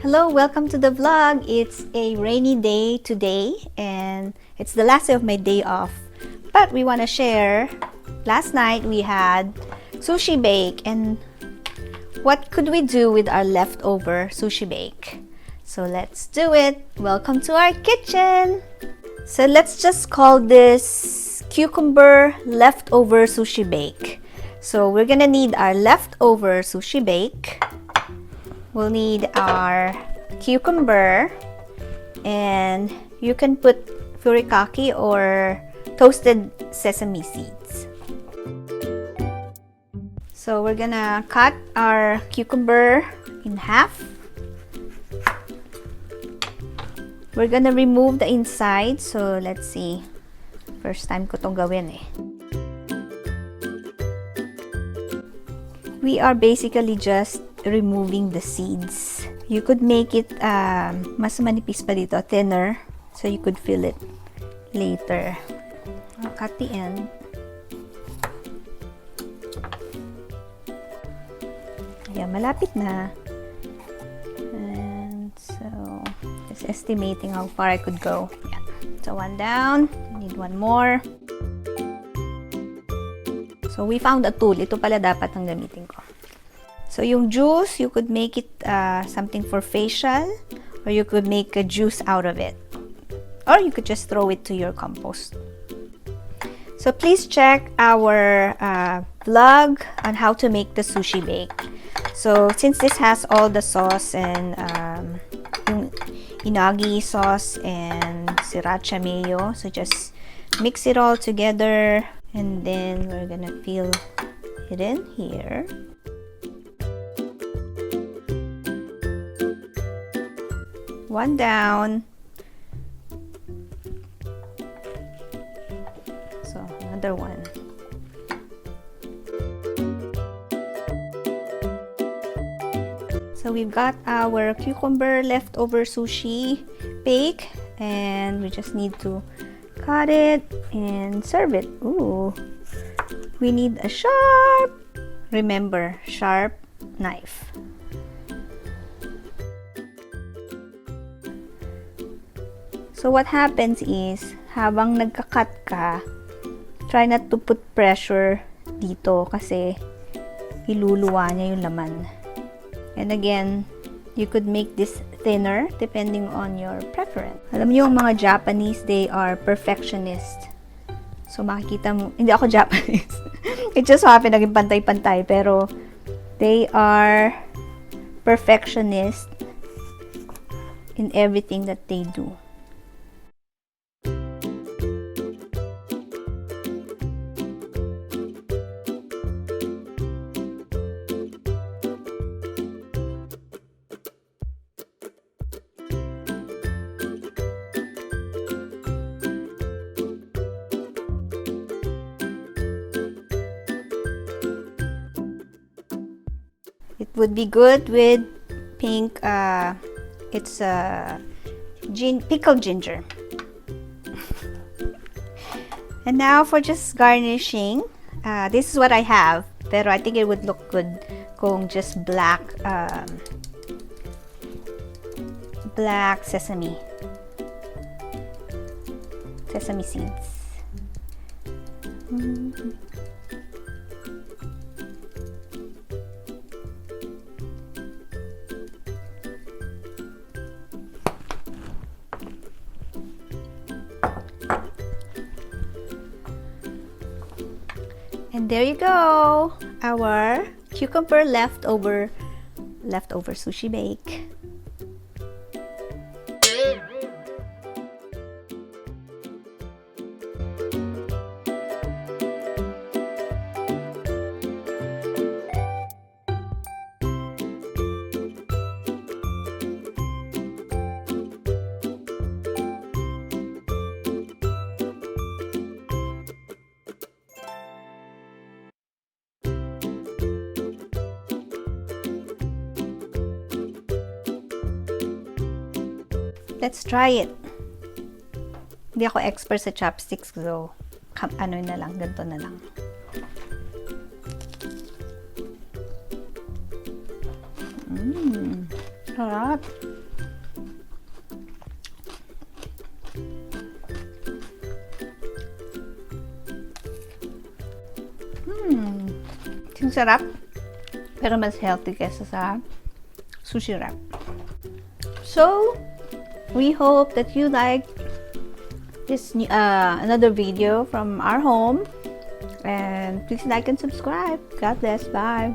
Hello, welcome to the vlog. It's a rainy day today and it's the last day of my day off. But we want to share, last night we had sushi bake and what could we do with our leftover sushi bake? So let's do it. Welcome to our kitchen. So let's just call this cucumber leftover sushi bake. So we're gonna need our leftover sushi bake. We'll need our cucumber, and you can put furikake or toasted sesame seeds. So we're gonna cut our cucumber in half. We're gonna remove the inside. So let's see. First time ko tong gawin eh. We are basically just removing the seeds. You could make it mas manipis pa dito, thinner, so you could fill it later. I'll cut the end. Ayan, malapit na. And so, just estimating how far I could go. Ayan. So, one down. I need one more. So, we found a tool. Ito pala dapat ang gamitin ko. So, yung juice, you could make it something for facial, or you could make a juice out of it. Or you could just throw it to your compost. So, please check our vlog on how to make the sushi bake. So, since this has all the sauce and yung inagi sauce and sriracha mayo, so just mix it all together. And then we're gonna fill it in here. One down. So another one. So we've got our cucumber leftover sushi bake, and we just need to cut it and serve it. Ooh, we need a sharp, remember, sharp knife. So what happens is, habang nagka-cut ka, try not to put pressure dito kasi iluluwa niya yung laman. And again, you could make this thinner depending on your preference. Alam niyo, yung mga Japanese, they are perfectionist. So, makikita mo, hindi ako Japanese. It just happened, naging pantay-pantay. Pero, they are perfectionist in everything that they do. It would be good with pink, it's pickled ginger. And now for just garnishing, this is what I have, pero I think it would look good kung just black sesame seeds. And there you go, our cucumber leftover sushi bake. Let's try it. Hindi ako expert sa chopsticks, so ano na lang, ganito na lang. Sarap. Yung sarap, pero mas healthy kesa sa sushi wrap. So, we hope that you like this another video from our home, and please like and subscribe. God bless. Bye.